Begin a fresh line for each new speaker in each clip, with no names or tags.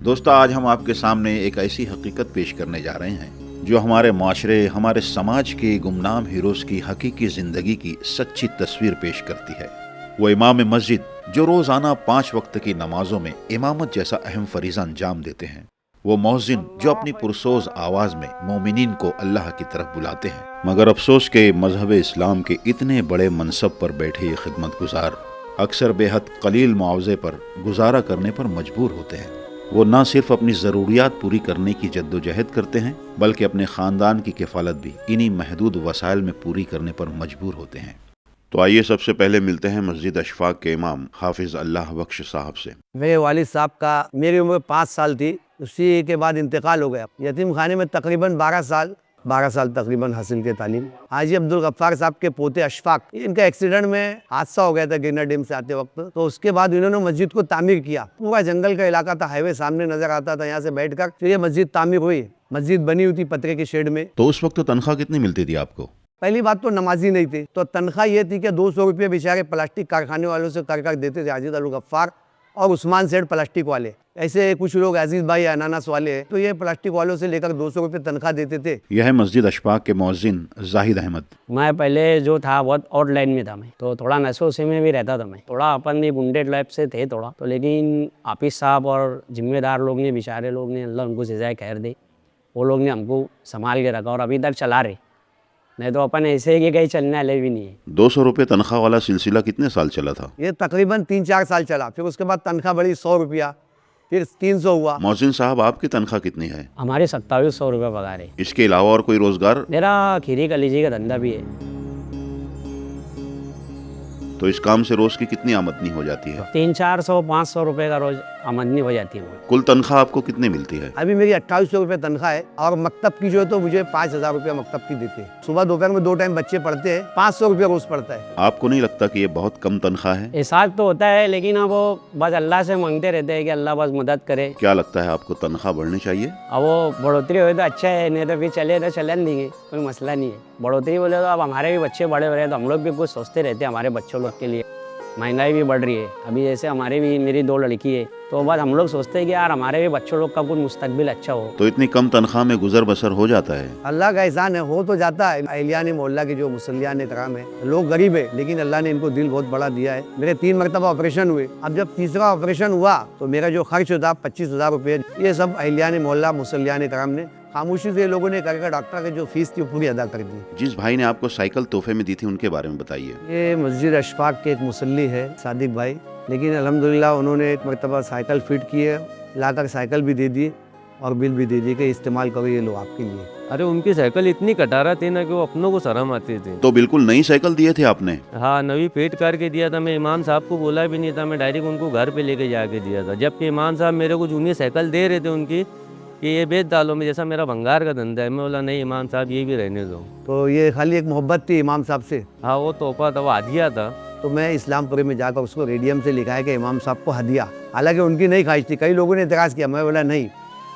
दोस्तों, आज हम आपके सामने एक ऐसी हकीकत पेश करने जा रहे हैं जो हमारे माशरे, हमारे समाज के गुमनाम हीरोज की हकीकी जिंदगी की सच्ची तस्वीर पेश करती है। वो इमाम मस्जिद जो रोजाना 5 वक्त की नमाजों में इमामत जैसा अहम फरीजा अंजाम देते हैं। वो मौजिन जो अपनी पुरसोज आवाज में मोमिनीन को अल्लाह की तरफ बुलाते हैं। मगर अफसोस के मजहब इस्लाम के इतने बड़े मनसब पर बैठे ये खिदमत गुजार अक्सर बेहद कलील मुआवजे पर गुजारा करने पर मजबूर होते हैं। वो न सिर्फ अपनी ज़रूरियात पूरी करने की जद्दोजहद करते हैं, बल्कि अपने ख़ानदान की किफ़ालत भी इन्हीं महदूद वसाइल में पूरी करने पर मजबूर होते हैं। तो आइए सबसे पहले मिलते हैं मस्जिद अशफाक के इमाम हाफिज़ अल्लाह बख्श साहब से।
मेरे वालिद साहब का मेरी उम्र 5 साल थी, उसी के बाद इंतकाल हो गया। यतीम खाने में तकरीबन 12 साल तकरीबन हासिल के तालीम। हाजी अब्दुल गफ्फार साहब के पोते अशफाक, इनका एक्सीडेंट में हादसा हो गया था गिरना डैम से आते वक्त। तो उसके बाद इन्होंने मस्जिद को तामीर किया। पूरा जंगल का इलाका था, हाईवे सामने नजर आता था यहाँ से बैठकर। फिर ये मस्जिद तामीर हुई। मस्जिद बनी हुई थी पतरे के शेड में।
तो उस वक्त तनख्वाह कितनी मिलती थी आपको?
पहली बात तो नमाजी नहीं थे, तो तनख्वाह ये थी कि 200 रुपये बेचारे प्लास्टिक कारखाने वालों से कर देते थे। अजीज अल गफ्फार और उस्मान सेठ प्लास्टिक वाले, ऐसे कुछ लोग अजीज भाई अनानास वाले हैं, तो ये प्लास्टिक वालों से लेकर 200 रुपये तनख्वाह देते थे।
यह है मस्जिद अशफाक के मौजिन जाहिद अहमद।
मैं पहले जो था बहुत आउट लाइन में था, मैं तो थोड़ा नशे वशे में भी रहता था। मैं थोड़ा अपन भी बुंडेड लाइफ से थे थोड़ा तो, लेकिन हाफिज साहब और जिम्मेदार लोग ने, बेचारे लोग ने, अल्लाह उनको सजाए खैर दे, वो लोग ने हमको संभाल के रखा और अभी तक चला रहे। नहीं तो अपन ऐसे ही कहीं चलने वाले भी नहीं है।
200 रुपये तनख्वाह वाला सिलसिला कितने साल चला था?
ये तकरीबन 3-4 साल चला। फिर उसके बाद तनख्वाह बढ़ी 100 रुपया, फिर 300 हुआ।
मौजिन साहब, आपकी तनख्वाह कितनी है?
हमारे 2700 रुपये पगार है।
इसके अलावा और कोई रोजगार?
मेरा खीरी कलीजी का धंधा भी है।
तो इस काम से रोज की कितनी आमदनी हो जाती है?
300-400-500 रुपये का रोज आमदनी हो जाती है।
कुल तनख्वाह आपको कितनी मिलती है?
अभी मेरी 2800 रुपये तनख्वाह है और मकतब की जो है तो मुझे 5000 रुपया मकतब की देते हैं। सुबह दोपहर में 2 टाइम बच्चे पढ़ते हैं, 500 रुपया रोज पड़ता है।
आपको नहीं लगता कि ये बहुत कम तनख्वाह है?
एहसास तो होता है, लेकिन अब वो बस अल्लाह से मांगते रहते हैं कि अल्लाह बस मदद करे।
क्या लगता है आपको, तनख्वाह बढ़नी चाहिए?
अब वो बढ़ोतरी हो तो अच्छा है, नहीं तो फिर चले तो चलन देंगे, कोई मसला नहीं है। बढ़ोतरी बोले तो अब हमारे भी बच्चे बड़े हो रहे हैं, तो हम लोग भी कुछ सोचते रहते हैं हमारे बच्चों लोग के लिए। महंगाई भी बढ़ रही है अभी, जैसे हमारे भी, मेरी 2 लड़की है, तो बस हम लोग सोचते हैं कि यार हमारे भी बच्चों लोग का कुछ मुस्तकबिल अच्छा हो।
तो इतनी कम तनख्वाह में गुजर बसर हो जाता है?
अल्लाह का एहसान है, हो तो जाता है। अहलियान मोहल्ला के जो मुसल्लियान इकराम है, लोग गरीब है लेकिन अल्लाह ने इनको दिल बहुत बड़ा दिया है। मेरे 3 मरतबा ऑपरेशन हुए। अब जब तीसरा ऑपरेशन हुआ तो मेरा जो खर्च होता 25,000 रुपये, ये सब अहलियान मोहल्ला मुसल्लियान इकराम ने खामोशी से लोगों ने करके डॉक्टर की जो फीस थी पूरी अदा कर दी।
जिस भाई ने आपको साइकिल तोहफे में दी थी उनके बारे में बताइए।
ये मस्जिद अशफाक के एक मुसल्ली है सादिक भाई, लेकिन अल्हम्दुलिल्लाह उन्होंने एक मरतबा साइकिल फिट की है, लाकर साइकिल भी दे दी और बिल भी दे दी कि इस्तेमाल करो, ये लो आपके लिए।
अरे उनकी साइकिल इतनी कटारा थी ना कि वो अपनों को शर्म आती थी।
तो बिल्कुल नई साइकिल दिए थे आपने?
हाँ, नवी पेट करके दिया था। मैं इमाम साहब को बोला भी नहीं था, मैं डायरेक्ट उनको घर पे लेके जाके दिया था। जबकि इमाम साहब मेरे को जूनी साइकिल दे रहे थे उनकी कि ये बेच डालो, में जैसा मेरा भंगार का धंधा है। मैं बोला नहीं इमाम साहब, ये भी रहने दो।
तो ये खाली एक मोहब्बत थी इमाम साहब से।
हाँ, वो तोहफा था, वो हदिया था।
तो मैं इस्लामपुरी में जाकर उसको रेडियम से लिखा है कि इमाम साहब को हदिया। हालांकि उनकी नहीं ख्वाहिश थी, कई लोगों ने इतराज़ किया। मैं बोला नहीं,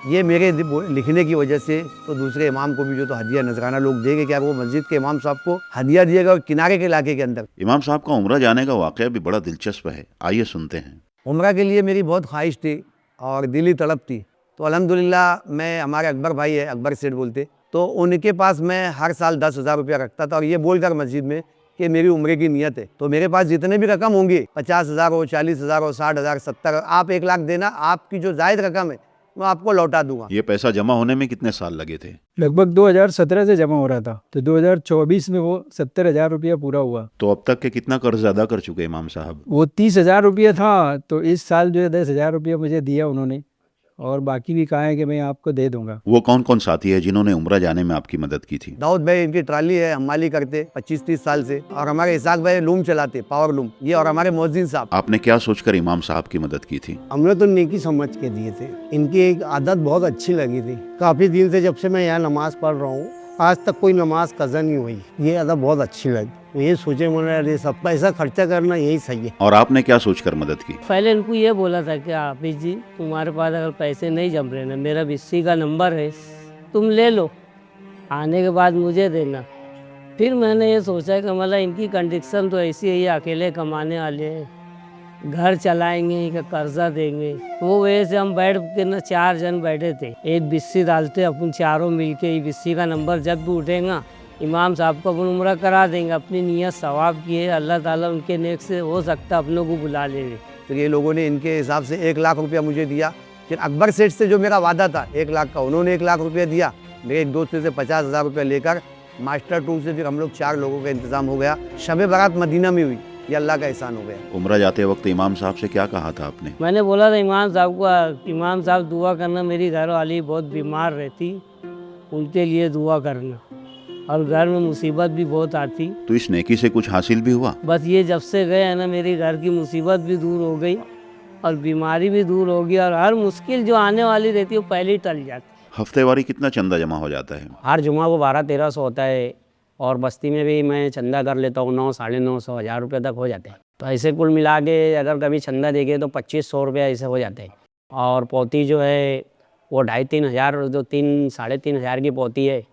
ये मेरे लिखने की वजह से तो दूसरे इमाम को भी जो तो हदिया नजराना लोग देंगे, क्या वो मस्जिद के इमाम साहब को हदिया दिएगा और किनारे के इलाके के अंदर।
इमाम साहब का उम्रा जाने का वाक़या भी बड़ा दिलचस्प है, आइए सुनते हैं।
उम्रा के लिए मेरी बहुत ख्वाहिश थी और दिली तड़प थी। तो अल्हम्दुलिल्लाह मैं, हमारे अकबर भाई है, अकबर सेठ बोलते, तो उनके पास मैं हर साल 10,000 रुपया रखता था और ये बोलकर मस्जिद में कि मेरी उम्र की नियत है। तो मेरे पास जितने भी रकम होंगी, 50,000 हो, 40,000 हो, 60,000, 70, आप 1 लाख देना, आपकी जो जायद रकम है मैं आपको लौटा दूंगा।
ये पैसा जमा होने में कितने साल लगे थे?
लगभग 2017 से जमा हो रहा था, तो 2024 में वो 70,000 रुपया पूरा हुआ।
तो अब तक के कितना कर्ज अदा कर चुके इमाम साहब?
वो 30,000 रुपया था, तो इस साल जो है 10,000 रुपया मुझे दिया उन्होंने, और बाकी भी कहा है कि मैं आपको दे दूंगा।
वो कौन कौन साथी है जिन्होंने उम्रा जाने में आपकी मदद की थी?
दाऊद भाई, इनकी ट्राली है, हमाली करते 25-30 साल से, और हमारे इसाक भाई लूम चलाते, पावर लूम, ये, और हमारे मोहसिन साहब।
आपने क्या सोचकर इमाम साहब की मदद की थी?
हमने तो नेकी समझ के दिए थे। इनकी एक आदत बहुत अच्छी लगी थी। काफ़ी दिन से जब से मैं यहाँ नमाज़ पढ़ रहा हूँ, आज तक कोई नमाज कज़ा नहीं हुई। ये आदत बहुत अच्छी लगी। तो ये सोचे मैंने, सब पैसा खर्चा करना यही सही है।
और आपने क्या सोचकर मदद की?
पहले इनको ये बोला था कि हाफिज जी, तुम्हारे पास अगर पैसे नहीं जम रहे ना, मेरा बिस्सी का नंबर है, तुम ले लो, आने के बाद मुझे देना। फिर मैंने ये सोचा कि मतलब इनकी कंडीशन तो ऐसी है, ये अकेले कमाने वाले हैं,
घर चलाएंगे कि कर्जा देंगे। वो वजह से हम बैठ के ना 4 जन बैठे थे, एक बिस्सी डालते अपन चारों मिलके, ये बिस्सी का नंबर जब भी उठेगा इमाम साहब को अपन उम्रा करा देंगे। अपनी नीयत सवाब की है, अल्लाह ताला उनके नेक से हो सकता अपनों को बुला ले।
तो ये लोगों ने इनके हिसाब से 1 लाख रुपया मुझे दिया। फिर अकबर सेठ से जो मेरा वादा था 1 लाख का, उन्होंने 1 लाख रुपया दिया। मेरे एक दोस्त से 50,000 रुपया लेकर मास्टर टूर से फिर हम लोग 4 लोगों का इंतज़ाम हो गया। शब बारात मदीना में हुई, ये अल्लाह का एहसान हो गया।
उम्रा जाते वक्त इमाम साहब से क्या कहा था आपने?
मैंने बोला था इमाम साहब को, इमाम साहब दुआ करना, मेरी घर वाली बहुत बीमार रहती, उनके लिए दुआ करना, और घर में मुसीबत भी बहुत आती।
तो इस नेकी से कुछ हासिल भी हुआ?
बस ये जब से गए हैं ना, मेरी घर की मुसीबत भी दूर हो गई और बीमारी भी दूर हो गई, और हर मुश्किल जो आने वाली रहती है वो पहले ही टल जाती।
हफ्तेवारी कितना चंदा जमा हो जाता है?
हर जुमा को 1200-1300 होता है, और बस्ती में भी मैं चंदा कर लेता हूँ 900, 950, 1000 रुपये तक हो जाते हैं। तो ऐसे कुल मिला के अगर कभी चंदा देंगे तो 2500 रुपये ऐसे हो जाते हैं। और पौती जो है वो 2,500-3 हज़ार, जो 3-3.5 हज़ार की पौती है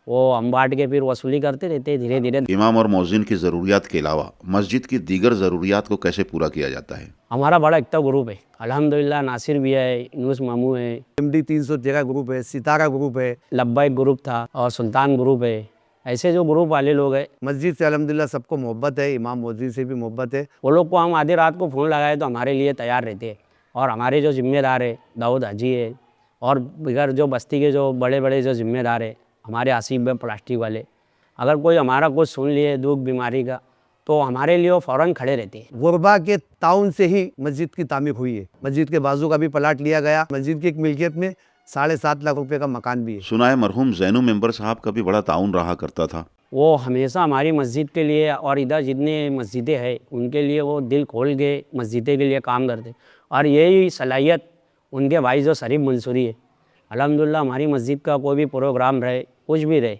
वो हम बांट के फिर वसूली करते रहते हैं धीरे धीरे।
इमाम और मौज़िन की ज़रूरियात के अलावा मस्जिद की दीगर ज़रूरियात को कैसे पूरा किया जाता है?
हमारा बड़ा एकता ग्रुप है अल्हम्दुलिल्लाह। नासिर भी है, यूनुस मामू है,
MD 313 ग्रुप है, सितारा ग्रुप है,
लब्बाइक ग्रुप था, और सुल्तान ग्रुप है। ऐसे जो ग्रुप वाले लोग हैं,
मस्जिद से अल्हम्दुलिल्लाह सबको मोहब्बत है, इमाम मौज़िन से भी मोहब्बत है।
वो लोग को हम आधी रात को फ़ोन लगाए तो हमारे लिए तैयार रहते हैं। और हमारे जो जिम्मेदार है दाऊद हाजी है, और बिगर जो बस्ती के जो बड़े बड़े जो जिम्मेदार है हमारे आसिफ है प्लास्टिक वाले, अगर कोई हमारा कुछ सुन लिए दुख बीमारी का तो हमारे लिए वो फ़ौरन खड़े रहते हैं।
गुरबा के ताउन से ही मस्जिद की तामीर हुई है। मस्जिद के बाजू का भी प्लाट लिया गया। मस्जिद की एक मिल्कियत में 7.5 लाख रुपए का मकान भी है।
सुना है मरहूम ज़ैनू मेंबर साहब का भी बड़ा ताउन रहा करता था।
वो हमेशा हमारी मस्जिद के लिए और इधर जितने मस्जिदें हैं उनके लिए वो दिल खोल के मस्जिदें के लिए काम करते। और यही सलाहियत उनके भाई जो शरीफ मंसूरी है, अल्हम्दुलिल्लाह हमारी मस्जिद का कोई भी प्रोग्राम रहे कुछ भी रहे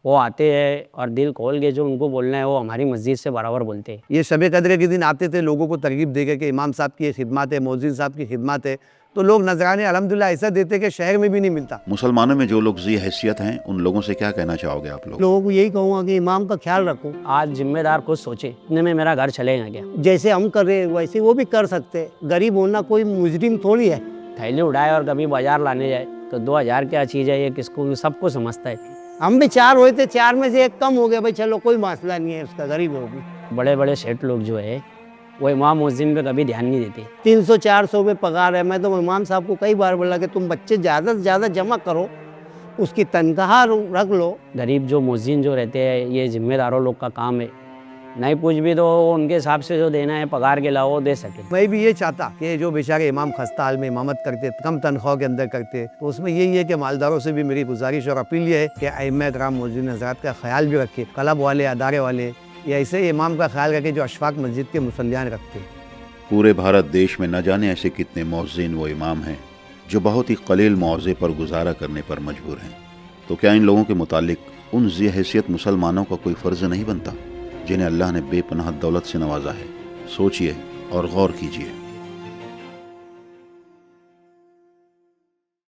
वो आते हैं और दिल खोल के जो उनको बोलना है वो हमारी मस्जिद से बराबर बोलते हैं।
ये शब कद्र के दिन आते थे, लोगों को तरगीब देकर कि इमाम साहब की खिदमत है, मौज़िन साहब की खिदमत है, तो लोग नजराने अल्हम्दुलिल्लाह ऐसा देते कि शहर में भी नहीं मिलता।
मुसलमानों में जो लोग ज़ी हैसियत हैं उन लोगों से क्या कहना चाहोगे आप लोग?
लोगों को यही कहूँगा कि इमाम का ख्याल रखो।
आज जिम्मेदार कुछ सोचे, इतने में मेरा घर चलेगा क्या?
जैसे हम कर रहे हैं वैसे वो भी कर सकते हैं। गरीब होना कोई मुजरिम थोड़ी है।
थैली उड़ाए और कभी बाजार लाने जाए तो 2000 क्या चीज़ है ये किसको सबको समझता है।
हम भी 4 हुए थे, 4 में से 1 कम हो गया, भाई चलो कोई मसला नहीं है उसका, गरीब होगी।
बड़े बड़े सेठ लोग जो है वो इमाम मुअज्जिन पे कभी ध्यान नहीं देते।
300-400 रुपये पगार है। मैं तो इमाम साहब को कई बार बोला कि तुम बच्चे ज़्यादा से ज़्यादा जमा करो, उसकी तनख्वाह रख लो।
गरीब जो मुअज्जिन जो रहते हैं ये जिम्मेदारों लोग का काम है, नहीं कुछ भी तो उनके हिसाब से जो देना है पगार के अलावा वो दे सके।
मैं भी ये चाहता कि जो बेचारे इमाम खस्ता हाल में इमामत करते, कम तनख्वाह के अंदर करते, तो उसमें यही है कि मालदारों से भी मेरी गुजारिश और अपील ये है कि अइम्मा किराम मौज़िन हज़रात का ख्याल भी रखे। क्लब वाले, अदारे वाले, या ऐसे ही इमाम का ख्याल रखे जो अशफाक मस्जिद के मुसल्लियान रखते।
पूरे भारत देश में न जाने ऐसे कितने मौज़िन व इमाम हैं जो बहुत ही कलील मुआवजे पर गुजारा करने पर मजबूर हैं। तो क्या इन लोगों के मुतालिक उन ज़ी हैसियत मुसलमानों का कोई फ़र्ज़ नहीं बनता जिन्हें अल्लाह ने बेपनाह दौलत से नवाजा है? सोचिए और गौर कीजिए।